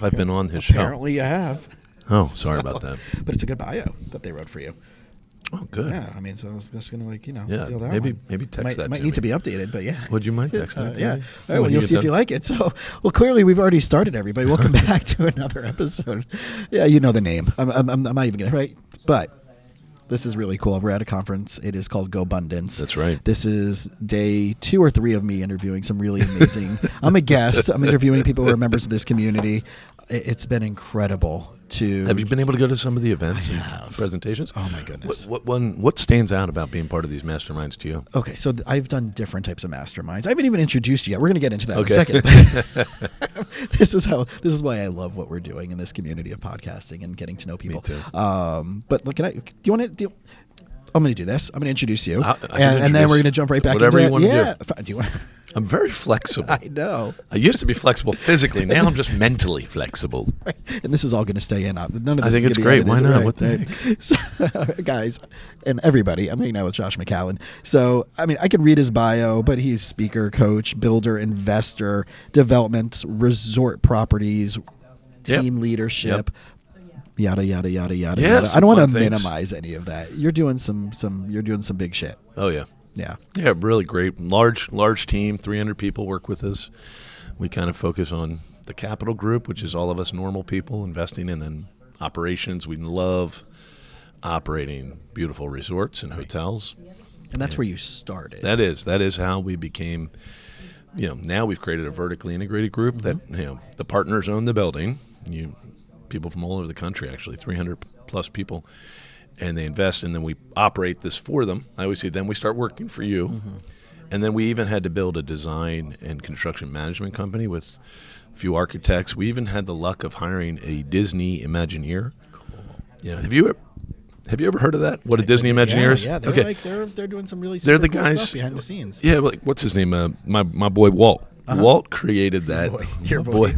I've been on his show. Apparently you have. Oh, sorry about that. But it's a good bio that they wrote for you. Oh, good. Yeah, I mean, so I was just going to, Yeah, steal that maybe text that might to need me. to be updated, but yeah. Would you mind texting it to Yeah. me? All right, well, you'll see if you like it. So, well, clearly we've already started, everybody. Welcome back to another episode. Yeah, you know the name. I'm not even going to, right? But this is really cool. We're at a conference. It is called GoBundance. That's right. This is day 2 or 3 of me interviewing some really amazing. I'm a guest. I'm interviewing people who are members of this community. It's been incredible to. Have you been able to go to some of the events and have. presentations? Oh my goodness! What stands out about being part of these masterminds to you? Okay, so I've done different types of masterminds. I haven't even introduced you yet. We're going to get into that in a second. This is why I love what we're doing in this community of podcasting and getting to know people. Me too. But look, I'm going to do this. I'm going to introduce you, I and then we're going to jump right back whatever into you want to do. Do you want? I'm very flexible. I know. I used to be flexible physically. Now I'm just mentally flexible. Right. And this is all going to stay in. None of this I think is it's gonna be great. Why edited, not? right? What the heck? So, guys, and everybody, I'm hanging out with Josh McCallen. So, I mean, I can read his bio, but he's speaker, coach, builder, investor, development, resort properties, team leadership. Yada yada yada yada. Yeah, yada. I don't want to fun things. minimize any of that. You're doing some big shit. Oh yeah. Yeah. Yeah, really great. Large team, 300 people work with us. We kind of focus on the capital group, which is all of us normal people investing, and then operations. We love operating beautiful resorts and hotels. And that's where you started. That is how we became, now we've created a vertically integrated group that, the partners own the building. People from all over the country, actually, 300 plus people. And they invest, and then we operate this for them. I always say, then we start working for you. Mm-hmm. And then we even had to build a design and construction management company with a few architects. We even had the luck of hiring a Disney Imagineer. Cool. Yeah. Have you ever heard of that? What a Disney Imagineer is? Yeah. They're doing some really they're super the cool guys stuff behind the scenes. Yeah, like what's his name? My boy Walt. Uh-huh. Walt created that. Your boy.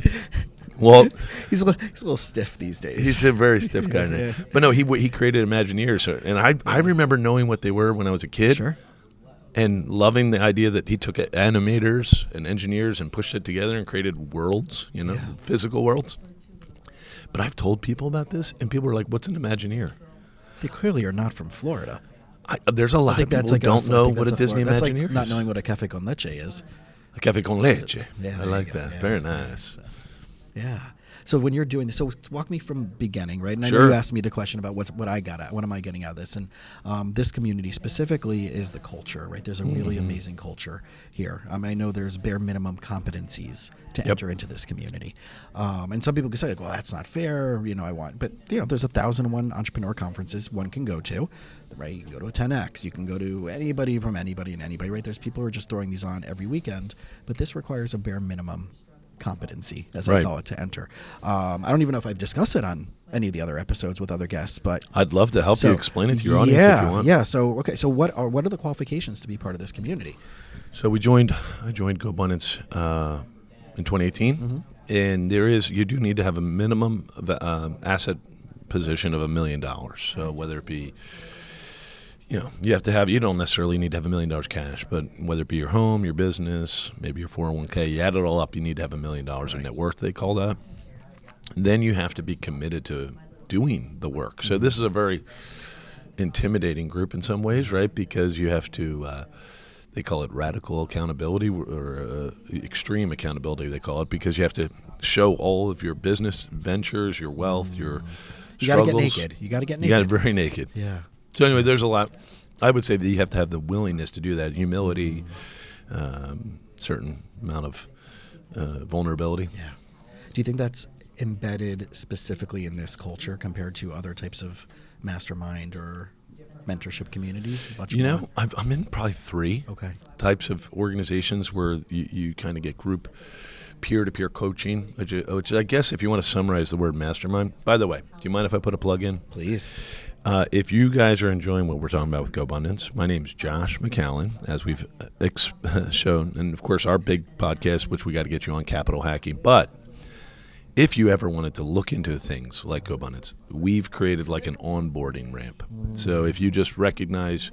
Walt, he's a little stiff these days. He's a very stiff guy now. Yeah. But no, he created Imagineers, and I remember knowing what they were when I was a kid, sure, and loving the idea that he took animators and engineers and pushed it together and created worlds, physical worlds. But I've told people about this, and people are like, "What's an Imagineer?" They clearly are not from Florida. There's a lot of people who don't know what a Disney Imagineer is. Like not knowing what a café con leche is. A café con leche. Yeah, I like that. Yeah, very nice. Yeah. So when you're doing this, so walk me from beginning, right? And sure. I know you asked me the question about what I got at. What am I getting out of this? And this community specifically is the culture, right? There's a really amazing culture here. I know there's bare minimum competencies to enter into this community. And some people can say, like, well, that's not fair. But there's 1,001 entrepreneur conferences one can go to, right? You can go to a 10X. You can go to anybody from anybody and anybody, right? There's people who are just throwing these on every weekend, but this requires a bare minimum competency, as I call it, to enter. I don't even know if I've discussed it on any of the other episodes with other guests, but I'd love to help you explain it to your audience if you want. Yeah. So what are the qualifications to be part of this community? So I joined GoBundance in 2018, and you do need to have a minimum of, asset position of $1 million. So whether it be you don't necessarily need to have $1 million cash, but whether it be your home, your business, maybe your 401k, you add it all up, you need to have $1 million in net worth, they call that. Then you have to be committed to doing the work. So this is a very intimidating group in some ways, right? Because you have to, they call it radical accountability or extreme accountability, they call it, because you have to show all of your business ventures, your wealth, your struggles. You got to get naked. You got to get very naked. Yeah. So anyway, there's a lot. I would say that you have to have the willingness to do that, humility, certain amount of vulnerability. Yeah. Do you think that's embedded specifically in this culture compared to other types of mastermind or mentorship communities? I'm in probably 3 types of organizations where you kind of get group peer-to-peer coaching, which I guess if you want to summarize the word mastermind. By the way, do you mind if I put a plug in? Please. If you guys are enjoying what we're talking about with GoBundance, my name's Josh McCallen, as we've shown, and of course our big podcast, which we got to get you on, capital hacking. But if you ever wanted to look into things like GoBundance, we've created like an onboarding ramp. So if you just recognize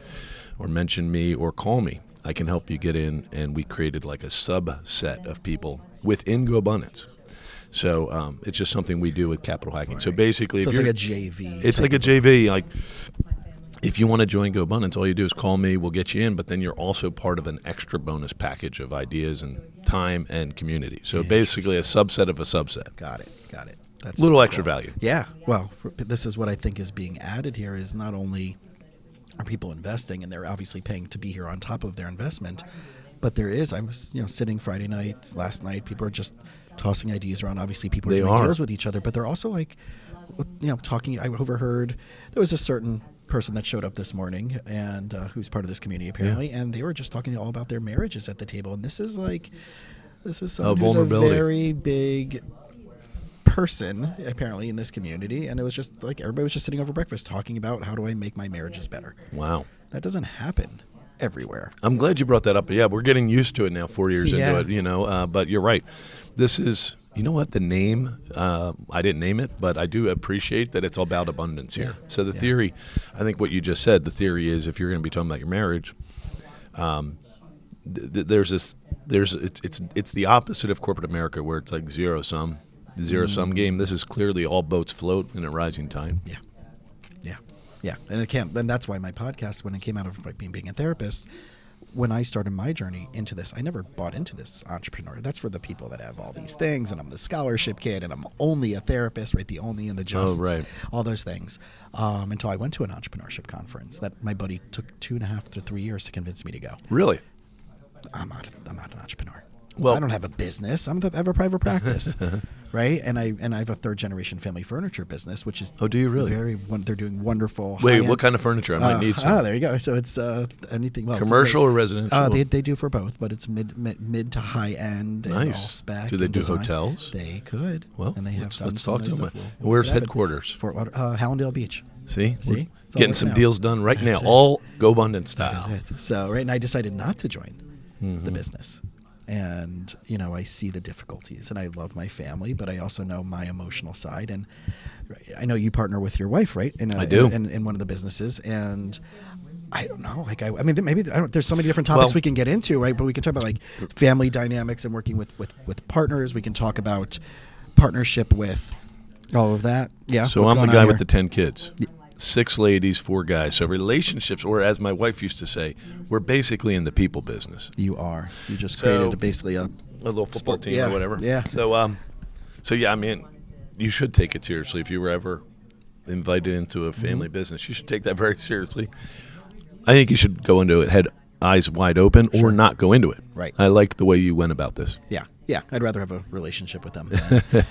or mention me or call me, I can help you get in, and we created like a subset of people within GoBundance. So it's just something we do with capital hacking. So basically, So if it's you're, like a JV. it's type like a of JV. Like if you want to join GoBundance, all you do is call me. We'll get you in. But then you're also part of an extra bonus package of ideas and time and community. So basically, a subset of a subset. Got it. That's Little so extra cool. value. Yeah. Well, this is what I think is being added here is not only are people investing and they're obviously paying to be here on top of their investment, but I was sitting Friday night, last night, people are just tossing ideas around. Obviously people are doing deals with each other, but they're also like, talking. I overheard there was a certain person that showed up this morning and who's part of this community apparently, and they were just talking all about their marriages at the table. And this is someone who's a very big person apparently in this community, and it was just like everybody was just sitting over breakfast talking about how do I make my marriages better. Wow. That doesn't happen everywhere. I'm glad you brought that up. Yeah, we're getting used to it now, 4 years into it, but you're right. This is, the name, I didn't name it, but I do appreciate that it's all about abundance here. So the theory, I think what you just said, the theory is if you're going to be talking about your marriage, it's the opposite of corporate America where it's like zero-sum game. This is clearly all boats float in a rising tide. Yeah. And that's why my podcast, when it came out of being a therapist, when I started my journey into this, I never bought into this entrepreneur. That's for the people that have all these things, and I'm the scholarship kid, and I'm only a therapist, right? The only and the just, all those things. Until I went to an entrepreneurship conference that my buddy took 2.5 to 3 years to convince me to go. Really? I'm not an entrepreneur. Well, I don't have a business. I have a private practice, right? And I have a 3rd-generation family furniture business, which is do you really? They're doing wonderful. Wait, what kind of furniture? I might need some. There you go. So it's anything. Well, commercial or residential? They do for both, but it's mid to high end. Nice. And all spec. Do they do design. Hotels? They could. Well, and they have let's talk to them. We'll Where's headquarters? Fort Hallandale Beach. See? We're Getting some deals done right now, all GoBundance style. So and I decided not to join the business. And, I see the difficulties, and I love my family, but I also know my emotional side. And I know you partner with your wife, right? I do. In one of the businesses. And I don't know. There's so many different topics we can get into, right? But we can talk about family dynamics and working with partners. We can talk about partnership with all of that. Yeah. So I'm the guy with the 10 kids. 6 ladies, 4 guys. So relationships, or as my wife used to say, we're basically in the people business. You are. You just created basically a little football team or whatever. Yeah. So yeah, I mean, you should take it seriously. If you were ever invited into a family business, you should take that very seriously. I think you should go into it eyes wide open or not go into it. Right. I like the way you went about this. Yeah, I'd rather have a relationship with them.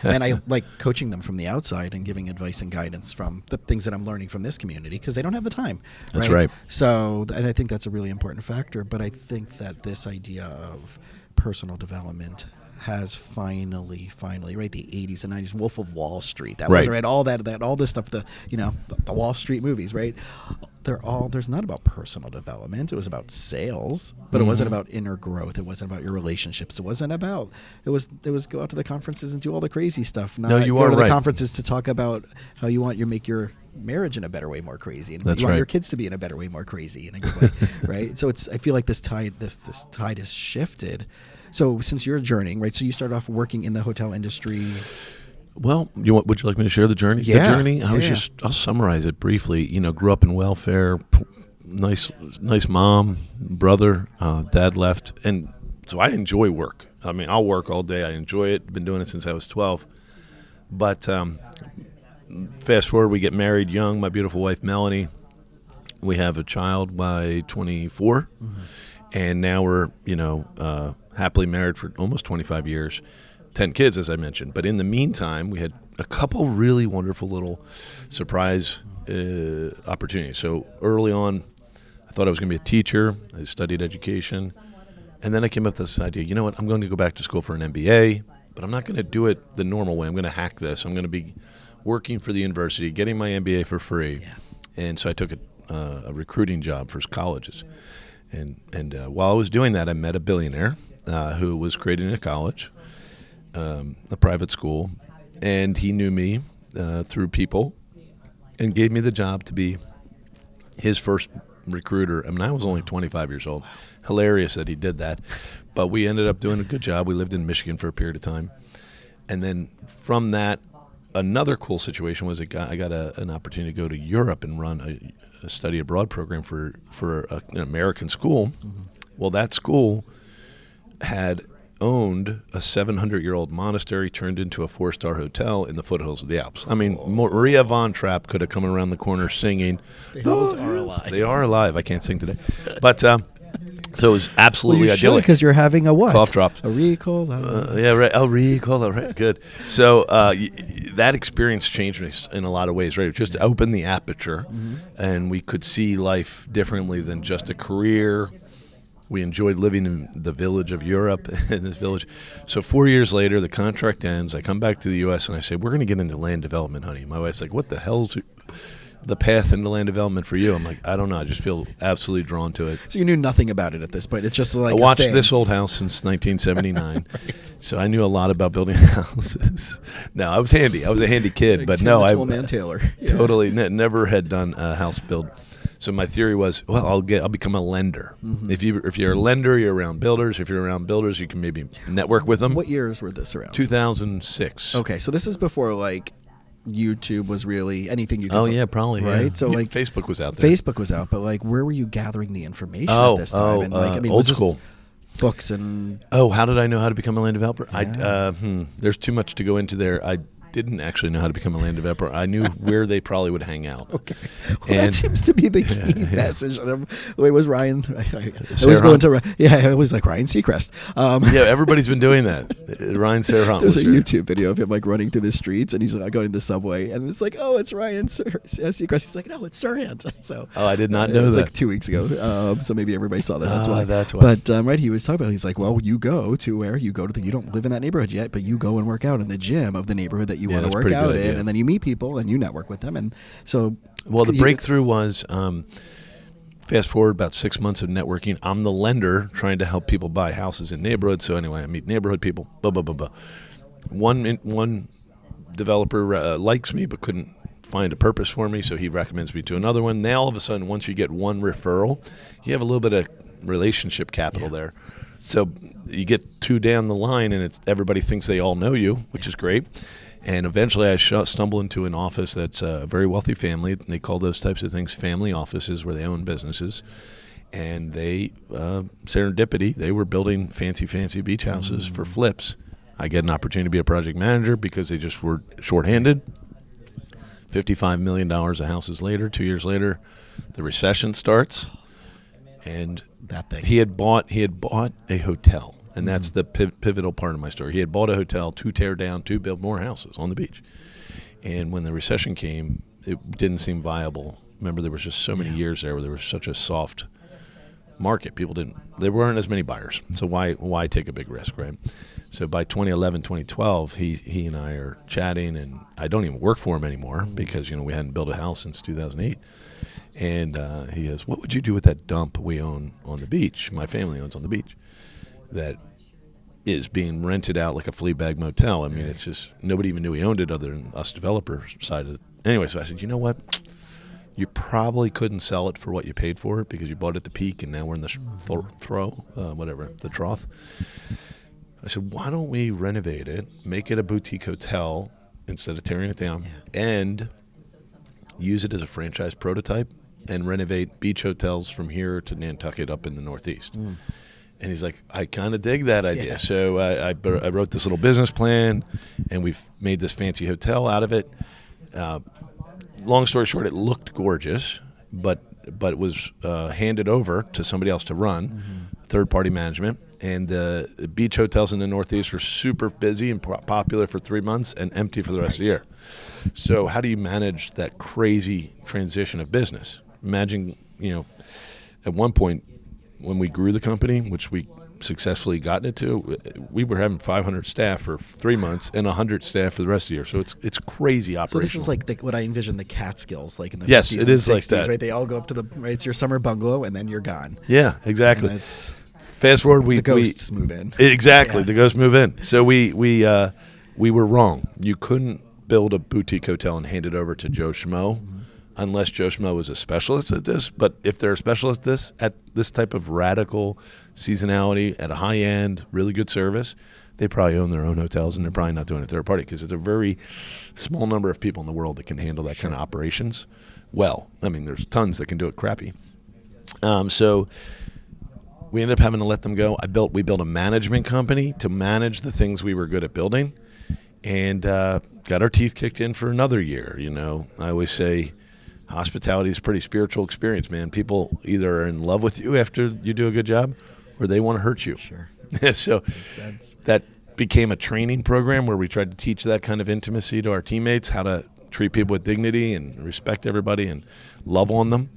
And I like coaching them from the outside and giving advice and guidance from the things that I'm learning from this community because they don't have the time. That's right. So, and I think that's a really important factor. But I think that this idea of personal development has finally, right? The 80s and 90s, Wolf of Wall Street. That was right. All this stuff. The Wall Street movies, right? There's not about personal development. It was about sales, but it wasn't about inner growth. It wasn't about your relationships. It wasn't about. It was go out to the conferences and do all the crazy stuff. Not go to the conferences to talk about how you want make your marriage in a better way more crazy, and you want your kids to be in a better way more crazy in a good way, right? So I feel like this tide has shifted. So since you're journeying, right? So you started off working in the hotel industry. Well, would you like me to share the journey? Yeah. The journey, I'll summarize it briefly. Grew up in welfare, nice mom, brother, dad left. And so I enjoy work. I mean, I'll work all day. I enjoy it. Been doing it since I was 12. But fast forward, we get married young, my beautiful wife, Melanie. We have a child by 24. And now we're, happily married for almost 25 years. 10 kids, as I mentioned. But in the meantime, we had a couple really wonderful little surprise opportunities. So early on, I thought I was going to be a teacher. I studied education. And then I came up with this idea, you know what, I'm going to go back to school for an MBA, but I'm not going to do it the normal way. I'm going to hack this. I'm going to be working for the university, getting my MBA for free. Yeah. And so I took a recruiting job for colleges. And while I was doing that, I met a billionaire who was creating a college. A private school, and he knew me through people and gave me the job to be his first recruiter. I mean, I was only 25 years old. Hilarious that he did that, but we ended up doing a good job. We lived in Michigan for a period of time, And then from that, another cool situation was I got an opportunity to go to Europe and run a study abroad program for an American school. Mm-hmm. Well, that school had owned a 700-year-old monastery turned into a 4-star hotel in the foothills of the Alps. I mean, Maria von Trapp could have come around the corner singing. The hills are alive. They are alive. I can't sing today. But so it was absolutely idyllic. Because you're having a what? Cough drops. A recall. Yeah, right. Oh, recall. Right. Good. So that experience changed me in a lot of ways, right? It just opened the aperture, and we could see life differently than just a career. We enjoyed living in the village of Europe, in this village. So 4 years later, the contract ends. I come back to the U.S. and I say, we're going to get into land development, honey. My wife's like, what the hell's the path into land development for you? I'm like, I don't know. I just feel absolutely drawn to it. So you knew nothing about it at this point. It's just like I watched This Old House since 1979. Right. So I knew a lot about building houses. No, I was handy. I was a handy kid. Like but no, I man Taylor. Totally never had done a house build. So my theory was, well, I'll become a lender. Mm-hmm. If you're a lender, you're around builders. If you're around builders, you can maybe network with them. What years were this around? 2006. Okay, so this is before like YouTube was really anything you could. Oh yeah, probably right. Yeah. So like Facebook was out there. Facebook was out, but like where were you gathering the information at this time? And like, I mean, old school books and. Oh, how did I know how to become a land developer? Yeah. There's too much to go into there. I didn't actually know how to become a land developer. I knew where they probably would hang out. Okay, well, that seems to be the key message. Wait, was Ryan? I was going to. Yeah, I was like Ryan Seacrest. Yeah, everybody's been doing that. Ryan Serhant. There's a YouTube video of him like running through the streets, and he's like going to the subway, and it's like, oh, it's Ryan Seacrest. He's like, no, it's Serhant. So, I did not know it was that. Like 2 weeks ago. So maybe everybody saw that. That's why. That's why. But right, he was talking about. He's like, well, you go to where you go to. You don't live in that neighborhood yet, but you go and work out in the gym of the neighborhood that you want to work out in, and then you meet people and you network with them, and so. Well, the breakthrough was. Fast forward about 6 months of networking. I'm the lender trying to help people buy houses in neighborhoods. So anyway, I meet neighborhood people. One developer likes me but couldn't find a purpose for me, so he recommends me to another one. Now all of a sudden, once you get one referral, you have a little bit of relationship capital there. So you get 2 down the line, and everybody thinks they all know you, which is great. And eventually I stumble into an office that's a very wealthy family. They call those types of things family offices where they own businesses. And they, serendipity, they were building fancy beach houses for flips. I get an opportunity to be a project manager because they just were shorthanded. $55 million of houses later, 2 years later, the recession starts. And that thing. He had bought a hotel. And that's the pivotal part of my story. He had bought a hotel to tear down to build more houses on the beach. And when the recession came, it didn't seem viable. Remember, there was just so many years there where there was such a soft market. There weren't as many buyers. So why take a big risk, right? So by 2011, 2012, he and I are chatting, and I don't even work for him anymore because, we hadn't built a house since 2008. And he goes, what would you do with that dump we own on the beach? My family owns on the beach. That is being rented out like a flea bag motel. I mean, it's just nobody even knew he owned it other than us developer side of it. Anyway, so I said, you know what? You probably couldn't sell it for what you paid for it because you bought it at the peak and now we're in the the trough. I said, why don't we renovate it, make it a boutique hotel instead of tearing it down, and use it as a franchise prototype and renovate beach hotels from here to Nantucket up in the Northeast. And he's like, I kind of dig that idea. Yeah. So I wrote this little business plan, and we've made this fancy hotel out of it. Long story short, it looked gorgeous, but it was handed over to somebody else to run, third-party management. And the beach hotels in the Northeast were super busy and popular for 3 months and empty for the rest of the year. So how do you manage that crazy transition of business? Imagine, at one point, when we grew the company, which we successfully gotten it to, we were having 500 staff for 3 months and 100 staff for the rest of the year. So it's crazy operational. So this is like what I envision the Catskills, like in the 50s it and is 60s, like that. Right? They all go up to it's your summer bungalow, and then you're gone. Yeah, exactly. And it's fast forward, the ghosts move in. Exactly, yeah. The ghosts move in. So we were wrong. You couldn't build a boutique hotel and hand it over to Joe Schmo. Unless Joe Schmo is a specialist at this. But if they're a specialist at this type of radical seasonality at a high end, really good service, they probably own their own hotels, and they're probably not doing it third party because it's a very small number of people in the world that can handle that kind of operations well. I mean, there's tons that can do it crappy. So we ended up having to let them go. We built a management company to manage the things we were good at building, and got our teeth kicked in for another year. You know, I always say hospitality is a pretty spiritual experience, man. People either are in love with you after you do a good job, or they want to hurt you. Sure. So that became a training program where we tried to teach that kind of intimacy to our teammates, how to treat people with dignity and respect everybody and love on them.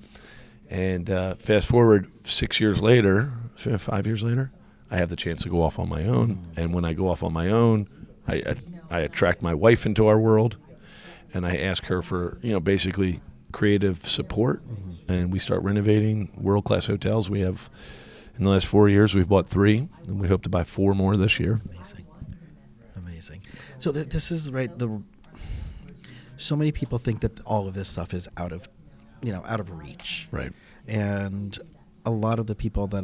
And fast forward 5 years later, I have the chance to go off on my own. And when I go off on my own, I attract my wife into our world, and I ask her for, basically creative support. And we start renovating world-class hotels. We have, in the last 4 years, we've bought 3, and we hope to buy 4 more this year. Amazing. So this is right. So many people think that all of this stuff is out of reach. Right. And a lot of the people that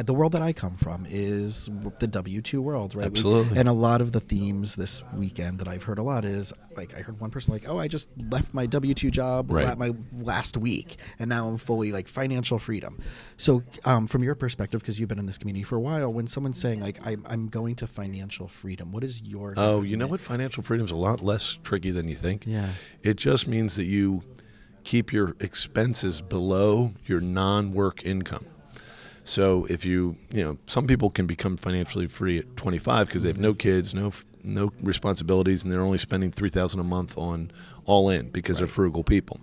the world that I come from is the W-2 world, right? Absolutely. And a lot of the themes this weekend that I've heard a lot is, like, I heard one person like, oh, I just left my W-2 job my last week, and now I'm fully, like, financial freedom. So from your perspective, because you've been in this community for a while, when someone's saying, like, I'm going to financial freedom, what is your Oh, you know what? Financial freedom is a lot less tricky than you think. Yeah. It just means that you keep your expenses below your non-work income. So if some people can become financially free at 25 because they have no kids, no responsibilities, and they're only spending $3,000 a month on all in because they're frugal people.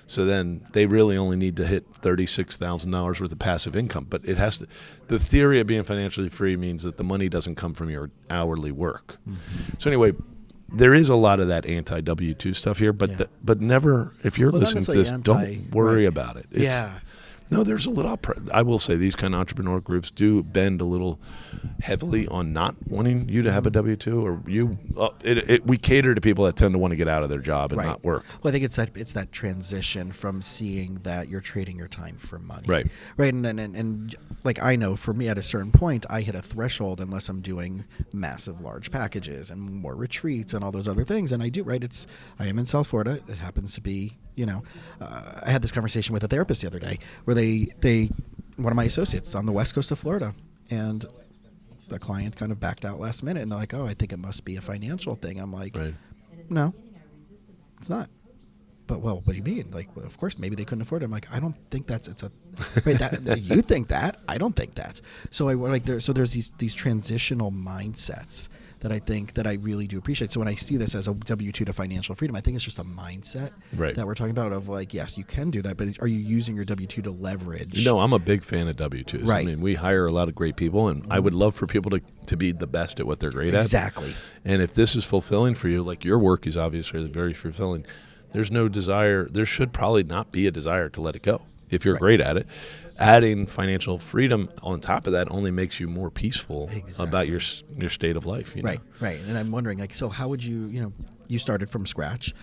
So then they really only need to hit $36,000 worth of passive income. But the theory of being financially free means that the money doesn't come from your hourly work. So anyway, there is a lot of that anti-W-2 stuff here, but never, if you're listening to this, don't worry about it. No, there's a little, I will say these kind of entrepreneur groups do bend a little heavily on not wanting you to have a W-2, or we cater to people that tend to want to get out of their job and not work. Well, I think it's that transition from seeing that you're trading your time for money. Right. And like, I know for me at a certain point, I hit a threshold unless I'm doing massive, large packages and more retreats and all those other things. And I do, right? I am in South Florida. It happens to be, I had this conversation with a therapist the other day where one of my associates on the west coast of Florida, and the client kind of backed out last minute, and they're like, oh, I think it must be a financial thing. I'm like, no, it's not. But, well, what do you mean? Like, well, of course, maybe they couldn't afford it. I'm like, I don't think you think that. I don't think that. So there's these transitional mindsets that I think that I really do appreciate. So when I see this as a W-2 to financial freedom, I think it's just a mindset that we're talking about of, like, yes, you can do that, but are you using your W-2 to leverage? No, I'm a big fan of W-2s. Right. I mean, we hire a lot of great people, and I would love for people to be the best at what they're great at. Exactly. And if this is fulfilling for you, like your work is obviously very fulfilling, there's no desire, there should probably not be a desire to let it go if you're great at it. Adding financial freedom on top of that only makes you more peaceful about your state of life. Right. And I'm wondering, like, so how would you started from scratch.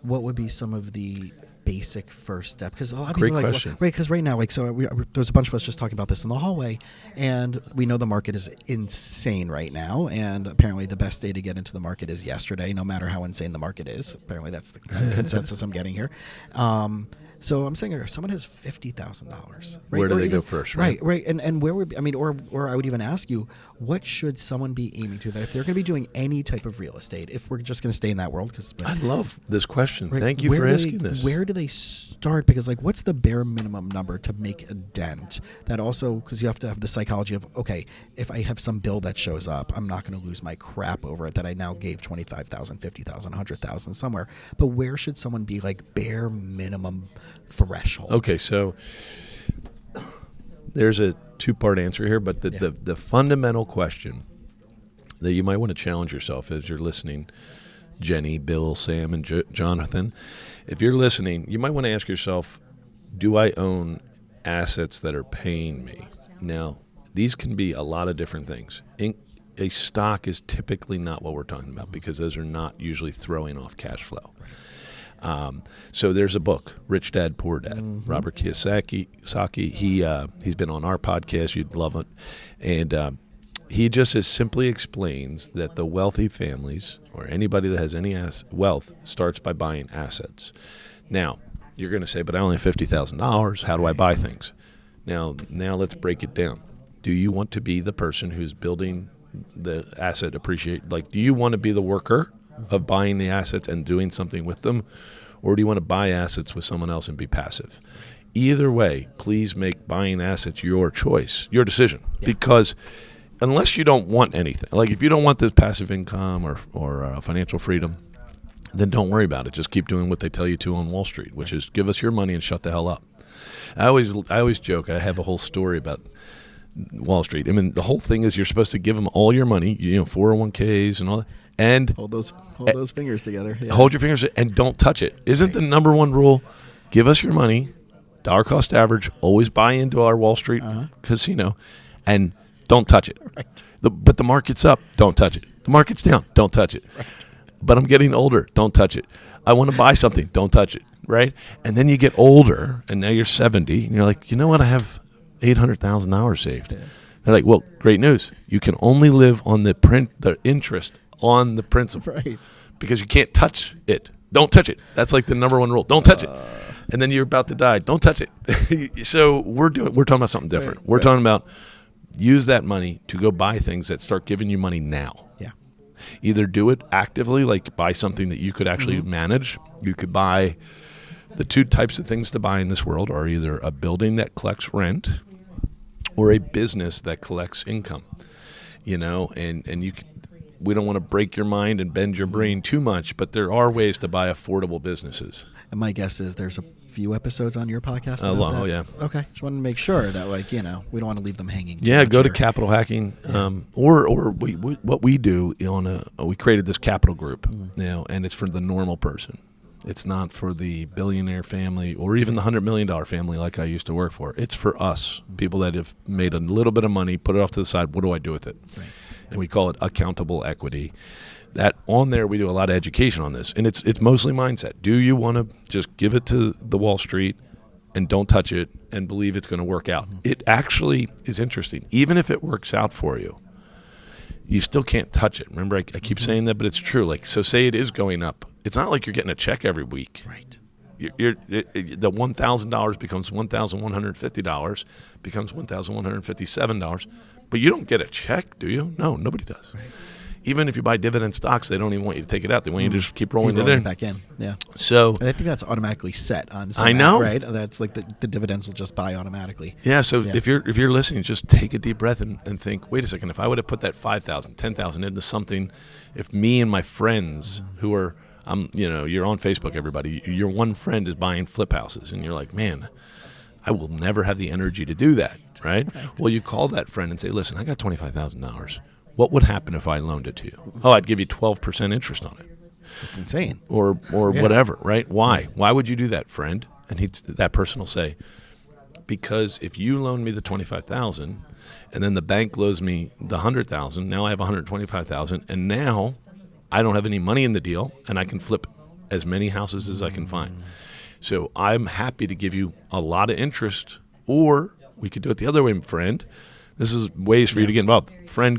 What would be some of the basic first step? Because a lot of people question. Because right now, there's a bunch of us just talking about this in the hallway, and we know the market is insane right now, and apparently the best day to get into the market is yesterday, no matter how insane the market is. Apparently that's the kind of consensus I'm getting here. So I'm saying, if someone has $50,000, where do they go first? Right. And where would or I would even ask you, what should someone be aiming to? That if they're going to be doing any type of real estate, if we're just going to stay in that world, I love this question. Thank you for asking this. Where do they start? Because, like, what's the bare minimum number to make a dent? That also, because you have to have the psychology of, okay, if I have some bill that shows up, I'm not going to lose my crap over it that I now gave $25,000, $50,000, $100,000 somewhere. But where should someone be, like, bare minimum threshold? Okay, so there's a two-part answer here, but the fundamental question that you might want to challenge yourself as you're listening, Jenny, Bill, Sam, and Jonathan, if you're listening, you might want to ask yourself, do I own assets that are paying me? Now, these can be a lot of different things. A stock is typically not what we're talking about because those are not usually throwing off cash flow. So there's a book, Rich Dad, Poor Dad, Robert Kiyosaki. He's been on our podcast. You'd love it. And he just simply explains that the wealthy families or anybody that has any wealth starts by buying assets. Now, you're going to say, but I only have $50,000. How do I buy things? Now let's break it down. Do you want to be the person who's building the asset appreciate? Like, do you want to be the worker of buying the assets and doing something with them? Or do you want to buy assets with someone else and be passive? Either way, please make buying assets your choice, your decision. Yeah. Because unless you don't want anything, like if you don't want this passive income or financial freedom, then don't worry about it. Just keep doing what they tell you to on Wall Street, which is give us your money and shut the hell up. I always joke. I have a whole story about Wall Street. I mean, the whole thing is you're supposed to give them all your money, 401ks and all that, and hold those fingers together. Yeah. Hold your fingers and don't touch it. Isn't the number one rule? Give us your money, dollar cost average. Always buy into our Wall Street casino, and don't touch it. Right. But the market's up. Don't touch it. The market's down. Don't touch it. Right. But I'm getting older. Don't touch it. I want to buy something. Don't touch it. Right? And then you get older, and now you're 70, and you're like, you know what? I have $800,000 saved. Yeah. They're like, well, great news. You can only live on the interest on the principal, right? Because you can't touch it. Don't touch it. That's like the number one rule. Don't touch it. And then you're about to die. Don't touch it. So we're talking about something different. Right, we're talking about use that money to go buy things that start giving you money now. Yeah. Either do it actively, like buy something that you could actually manage. You could buy the two types of things to buy in this world are either a building that collects rent or a business that collects income. And we don't want to break your mind and bend your brain too much, but there are ways to buy affordable businesses. And my guess is there's a few episodes on your podcast about that. Oh, yeah. Okay. Just wanted to make sure that, we don't want to leave them hanging. Yeah, go to Capital Hacking. Or what we do we created this capital group, and it's for the normal person. It's not for the billionaire family or even the $100 million family like I used to work for. It's for us, people that have made a little bit of money, put it off to the side. What do I do with it? Right. And we call it accountable equity. That on there, we do a lot of education on this. And it's mostly mindset. Do you want to just give it to the Wall Street and don't touch it and believe it's going to work out? It actually is interesting. Even if it works out for you, you still can't touch it. Remember, I keep saying that, but it's true. Like, so say it is going up. It's not like you're getting a check every week. Right. The $1,000 becomes $1,150, becomes $1,157. But you don't get a check, do you? No, nobody does. Right. Even if you buy dividend stocks, they don't even want you to take it out. They want you to just keep rolling it in. Back in. Yeah. So, and I think that's automatically set on some I know. Right? That's like the dividends will just buy automatically. Yeah, so if you're listening, just take a deep breath and think, wait a second, if I would have put that $5,000, $10,000 into something, if me and my friends who are you're on Facebook, everybody, your one friend is buying flip houses and you're like, man, I will never have the energy to do that, right? Well, you call that friend and say, listen, I got $25,000. What would happen if I loaned it to you? Oh, I'd give you 12% interest on it. That's insane. Or whatever, right? Why? Why would you do that, friend? And that person will say, because if you loan me the $25,000 and then the bank loans me the $100,000, now I have $125,000, and now I don't have any money in the deal, and I can flip as many houses as I can find. So I'm happy to give you a lot of interest, or we could do it the other way, friend. This is ways for you to get involved. Friend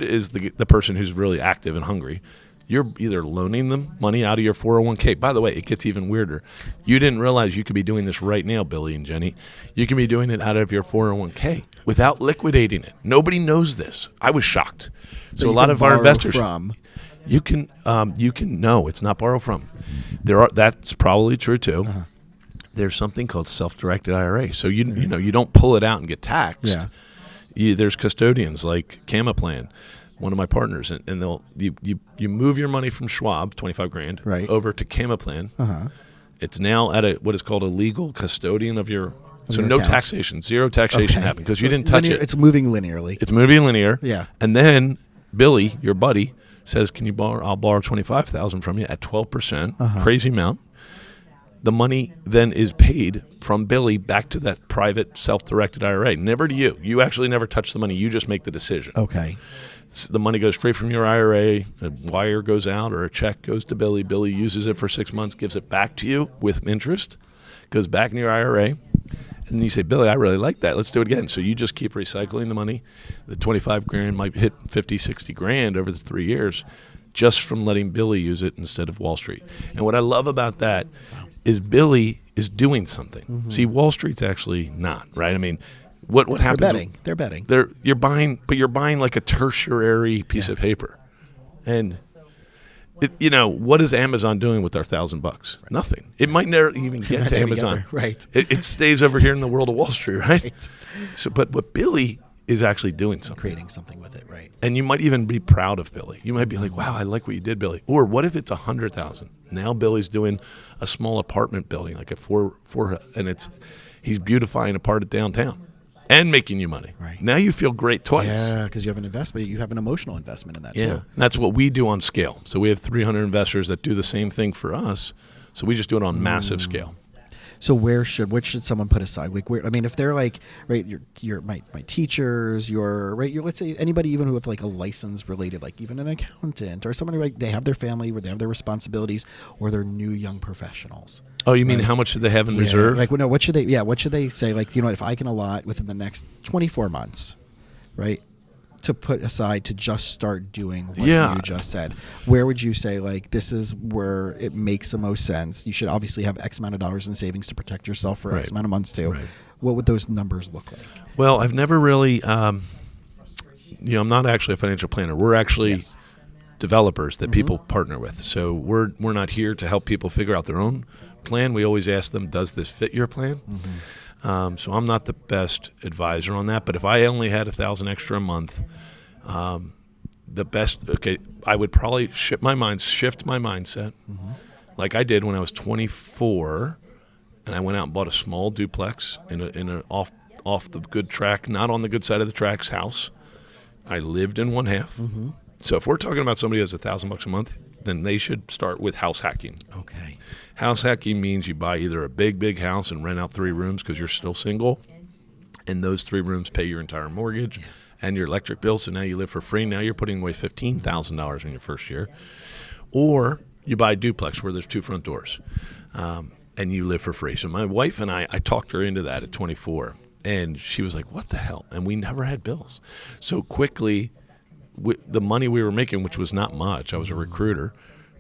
is the person who's really active and hungry. You're either loaning them money out of your 401k. By the way, it gets even weirder. You didn't realize you could be doing this right now, Billy and Jenny. You can be doing it out of your 401k without liquidating it. Nobody knows this. I was shocked. So a lot of our investors, you can no, it's not borrow from. That's probably true too. Uh-huh. There's something called self-directed IRA. So you don't pull it out and get taxed. Yeah. There's custodians like Camaplan, one of my partners, and you move your money from Schwab, $25,000, over to Camaplan. Uh-huh. It's now at what is called a legal custodian of your. So no taxation, zero taxation happened because you didn't touch it. It's moving linearly. It's moving linear. Yeah. And then Billy, your buddy, says, "Can you borrow? I'll borrow $25,000 from you at 12%, crazy amount." The money then is paid from Billy back to that private self-directed IRA, never to you. You actually never touch the money. You just make the decision. Okay. The money goes straight from your IRA. A wire goes out or a check goes to Billy. Billy uses it for 6 months, gives it back to you with interest, goes back in your IRA. And you say, Billy, I really like that. Let's do it again. So you just keep recycling the money. The 25 grand might hit 50, 60 grand over the 3 years just from letting Billy use it instead of Wall Street. And what I love about that is Billy is doing something. See, Wall Street's actually not, right? I mean, what happens? They're betting. You're buying like a tertiary piece of paper. And what is Amazon doing with our $1,000? Right. Nothing. It might never even get to Amazon. Right. It stays over here in the world of Wall Street, right? So, but Billy is actually doing something. Creating something with it, right. And you might even be proud of Billy. You might be like, wow, I like what you did, Billy. Or what if it's 100,000? Now Billy's doing a small apartment building, like a four, and he's beautifying a part of downtown and making you money. Right. Now you feel great twice. Yeah, because you have an investment. You have an emotional investment in that too. Yeah, that's what we do on scale. So we have 300 investors that do the same thing for us. So we just do it on massive scale. So what should someone put aside? Like, if they're like, right, my teachers, let's say anybody even who have like a license related, like even an accountant or somebody like they have their family where they have their responsibilities, or they're new young professionals. Oh, you mean how much should they have in reserve? Like, no, what should they say? Like, if I can allot within the next 24 months, right, to put aside to just start doing what you just said, where would you say, like, this is where it makes the most sense? You should obviously have X amount of dollars in savings to protect yourself for X amount of months too. Right. What would those numbers look like? Well, I've never really, I'm not actually a financial planner. We're actually developers that people partner with. So we're not here to help people figure out their own plan. We always ask them, does this fit your plan? So I'm not the best advisor on that, but if I only had $1,000 extra a month, I would probably shift my mindset like I did when I was 24, and I went out and bought a small duplex in a off the good track, not on the good side of the tracks house. I lived in one half. So if we're talking about somebody who has $1,000 a month, then they should start with house hacking. Okay. House hacking means you buy either a big house and rent out 3 rooms because you're still single, and those 3 rooms pay your entire mortgage and your electric bill, so now you live for free. Now you're putting away $15,000 in your first year. Or you buy a duplex where there's 2 front doors, and you live for free. So my wife and I talked her into that at 24, and she was like, what the hell? And we never had bills. So quickly, the money we were making, which was not much, I was a recruiter,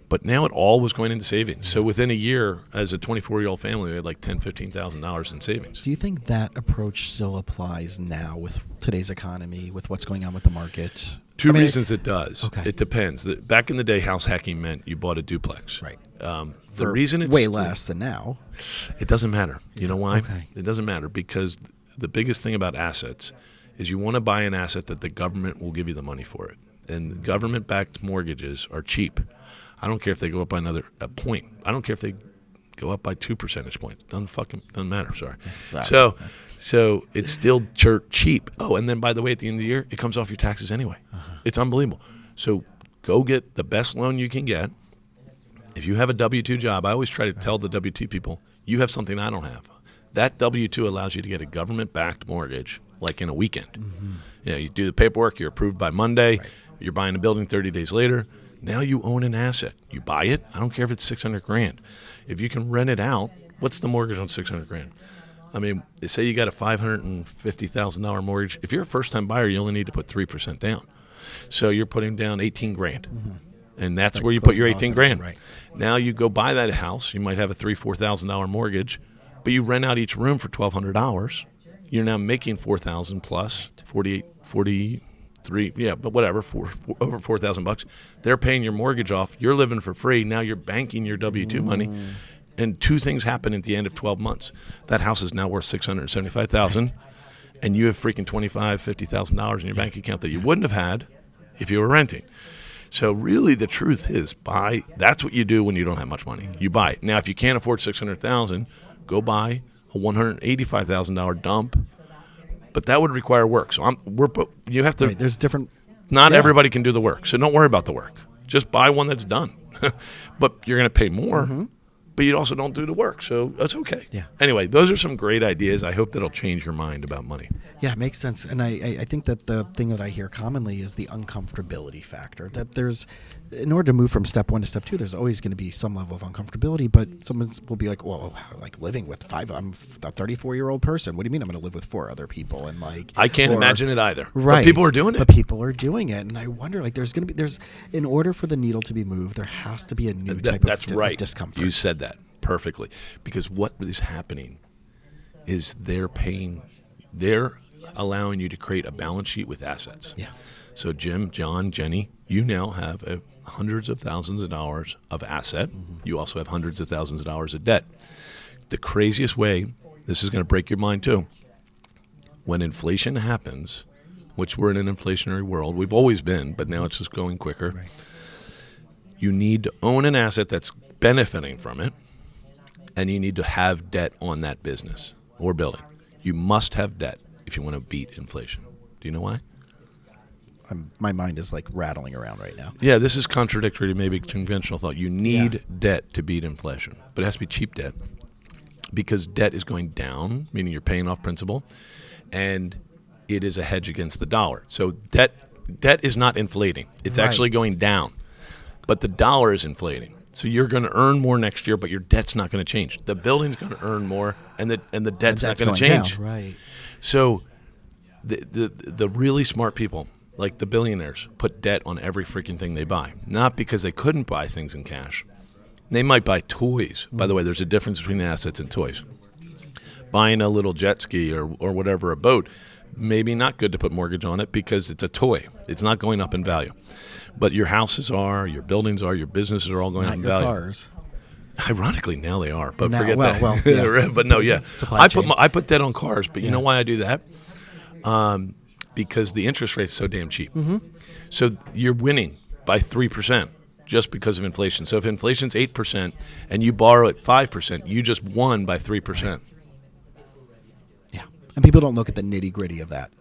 but now it all was going into savings. So within a year, as a 24-year-old family, we had like $10,000, $15,000 in savings. Do you think that approach still applies now with today's economy, with what's going on with the market? Two reasons it does. Okay. It depends. Back in the day, house hacking meant you bought a duplex. Right. The reason it's way less than now. It doesn't matter. You know why? Okay. It doesn't matter because the biggest thing about assets is you want to buy an asset that the government will give you the money for it. And government-backed mortgages are cheap. I don't care if they go up by a point. I don't care if they go up by 2 percentage points. Doesn't matter. Sorry. Exactly. So it's still cheap. Oh, and then by the way, at the end of the year, it comes off your taxes anyway. It's unbelievable. So go get the best loan you can get. If you have a W-2 job, I always try to tell the W-2 people, you have something I don't have. That W-2 allows you to get a government-backed mortgage like in a weekend. You do the paperwork, you're approved by Monday, you're buying a building 30 days later. Now you own an asset. You buy it. I don't care if it's $600,000. If you can rent it out, what's the mortgage on $600,000? I mean, they say you got a $550,000 mortgage. If you're a first-time buyer, you only need to put 3% down. So you're putting down $18,000, and that's where you put your $18,000. Right. Now you go buy that house. You might have a $3,000-$4,000 mortgage, but you rent out each room for $1,200. You're now making $4,000 plus 43, but whatever, over $4,000. They're paying your mortgage off. You're living for free. Now you're banking your W-2 money, and 2 things happen at the end of 12 months. That house is now worth $675,000, and you have freaking $25,000, $50,000 in your bank account that you wouldn't have had if you were renting. So really, the truth is, buy. That's what you do when you don't have much money. You buy it. Now, if you can't afford $600,000, go buy a $185,000 dump. But that would require work. So you have to. Right, there's different. Not everybody can do the work, so don't worry about the work. Just buy one that's done. But you're going to pay more. But you also don't do the work, so that's okay. Yeah. Anyway, those are some great ideas. I hope that'll change your mind about money. Yeah, it makes sense. And I think that the thing that I hear commonly is the uncomfortability factor. That there's in order to move from step 1 to step 2, there's always going to be some level of uncomfortability, but someone will be like, well, like living with 5, I'm a 34-year-old person. What do you mean I'm going to live with 4 other people? And like, I can't imagine it either. Right. But people are doing it. But people are doing it. And I wonder, like, in order for the needle to be moved, there has to be a new type of discomfort. You said that perfectly. Because what is happening is they're allowing you to create a balance sheet with assets. Yeah. So Jim, John, Jenny, you now have hundreds of thousands of dollars of asset. Mm-hmm. You also have hundreds of thousands of dollars of debt. The craziest way, this is going to break your mind too, when inflation happens, which we're in an inflationary world, we've always been, but now it's just going quicker. Right. You need to own an asset that's benefiting from it, and you need to have debt on that business or building. You must have debt if you want to beat inflation. Do you know why? My mind is like rattling around right now. Yeah, this is contradictory to maybe conventional thought. You need debt to beat inflation, but it has to be cheap debt because debt is going down, meaning you're paying off principal, and it is a hedge against the dollar. So debt is not inflating. It's actually going down, but the dollar is inflating. So you're going to earn more next year, but your debt's not going to change. The building's going to earn more, and the debt's not going to change. Down, right. So the really smart people, like the billionaires, put debt on every freaking thing they buy. Not because they couldn't buy things in cash. They might buy toys. By the way, there's a difference between assets and toys. Buying a little jet ski or whatever, a boat, maybe not good to put mortgage on it because it's a toy. It's not going up in value. But your houses are, your buildings are, your businesses are all going up in value. Not your cars. Ironically, now they are, but now, forget that. Well, yeah. But no, yeah. I put debt on cars, but you know why I do that? Because the interest rate is so damn cheap. Mm-hmm. So you're winning by 3% just because of inflation. So if inflation's 8% and you borrow at 5%, you just won by 3%. Right. Yeah. And people don't look at the nitty-gritty of that.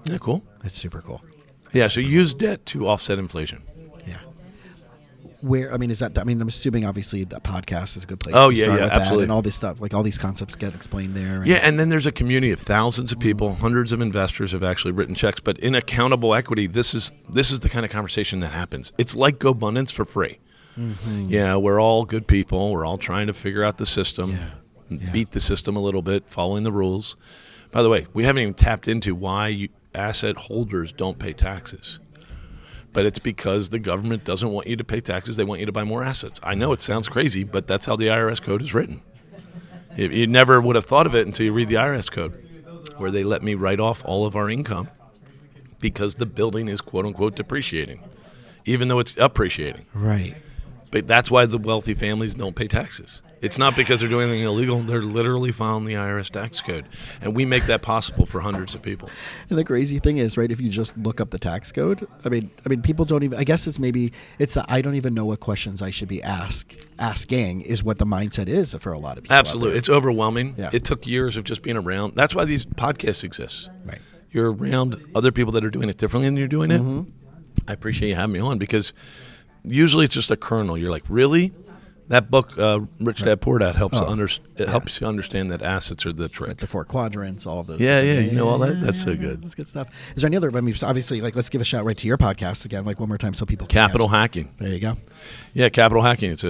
Yeah, cool. It's super cool. Yeah, so use debt to offset inflation. Yeah. I'm assuming obviously the podcast is a good place to start with absolutely. That and all this stuff, like all these concepts get explained there. And then there's a community of thousands of people, hundreds of investors have actually written checks, but in accountable equity, this is the kind of conversation that happens. It's like GoBundance for free. Mm-hmm. Yeah, we're all good people. We're all trying to figure out the system, beat the system a little bit, following the rules. By the way, we haven't even tapped into why asset holders don't pay taxes. But it's because the government doesn't want you to pay taxes. They want you to buy more assets. I know it sounds crazy, but that's how the IRS code is written. You never would have thought of it until you read the IRS code, where they let me write off all of our income because the building is quote-unquote depreciating, even though it's appreciating. Right. But that's why the wealthy families don't pay taxes. It's not because they're doing anything illegal. They're literally following the IRS tax code. And we make that possible for hundreds of people. And the crazy thing is, right, if you just look up the tax code, I mean, people don't even, I guess I don't even know what questions I should be asking is what the mindset is for a lot of people. Absolutely. It's overwhelming. Yeah. It took years of just being around. That's why these podcasts exist. Right. You're around other people that are doing it differently than you're doing it. Mm-hmm. I appreciate you having me on because usually it's just a kernel. You're like, really? That book, Rich Dad Poor Dad, helps helps you understand that assets are the trick. Like the 4 quadrants, all of those. Yeah, you know all that? That's so good. That's good stuff. Is there any other, obviously, like, let's give a shout right to your podcast again, like one more time so people can Capital Hacking. There you go. Yeah, Capital Hacking. It's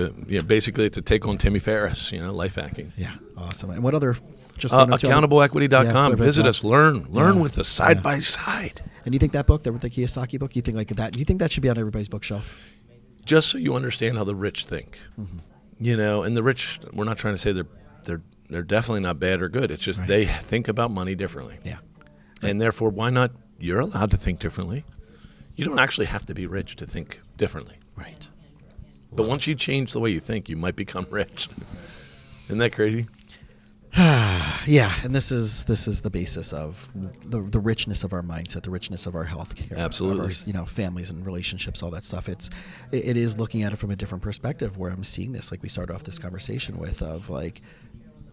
basically it's a take on Timmy Ferriss, life hacking. Yeah, awesome. And what other? Just accountableequity.com. Visit us. Learn with us side by side. And you think that book, the Kiyosaki book, you think like that? You think that should be on everybody's bookshelf? Just so you understand how the rich think, and the rich. We're not trying to say they're definitely not bad or good. It's just they think about money differently. Yeah, and therefore, why not? You're allowed to think differently. You don't actually have to be rich to think differently. Right. But once you change the way you think, you might become rich. Isn't that crazy? Yeah, and this is the basis of the richness of our mindset, the richness of our healthcare, absolutely, of our, families and relationships, all that stuff. It is looking at it from a different perspective. Where I'm seeing this, like we started off this conversation with, of like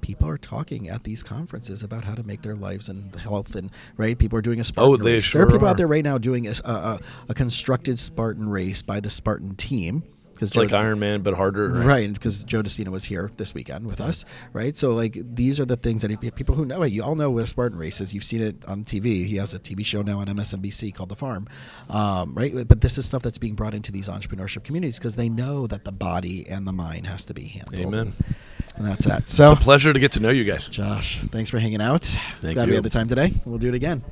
people are talking at these conferences about how to make their lives and health, and people are doing a Spartan race. Sure there are people are. out there right now doing a constructed Spartan race by the Spartan team. It's like Iron Man, but harder. Right, because Joe DeCina was here this weekend with us, right? So, like, these are the things that people who know it, you all know what a Spartan race is. You've seen it on TV. He has a TV show now on MSNBC called The Farm, right? But this is stuff that's being brought into these entrepreneurship communities because they know that the body and the mind has to be handled. Amen. And that's that. So, it's a pleasure to get to know you guys. Josh, thanks for hanging out. Thank Glad you. we had the time today. We'll do it again.